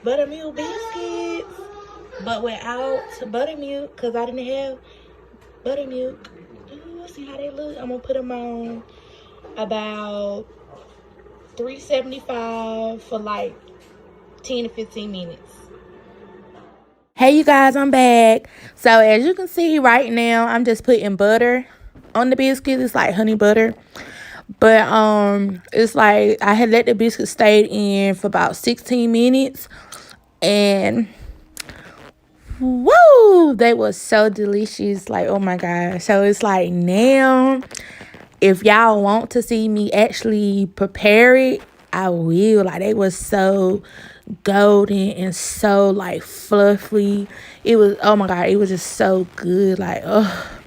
Buttermilk Biscuits, but without buttermilk, because I didn't have buttermilk. Ooh, see how they look? I'm going to put them on about $3.75 for like 10 to 15 minutes. Hey you guys, I'm back. So as you can see right now, I'm just putting butter on the biscuit. It's like honey butter. But it's like I had let the biscuit stay in for about 16 minutes. And woo, they were so delicious. Like, oh my god. So it's like now, if y'all want to see me actually prepare it, I will. Like, they was so golden and so like fluffy. It was, oh my god, it was just so good. Like, oh.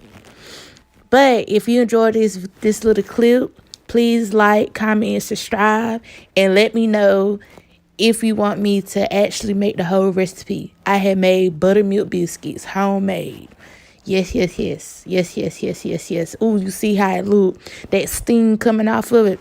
But if you enjoyed this little clip, please like, comment, and subscribe, and let me know if you want me to actually make the whole recipe. I had made buttermilk biscuits, homemade. Yes, yes, yes. Yes, yes, yes, yes, yes. Ooh, you see how it look? That steam coming off of it.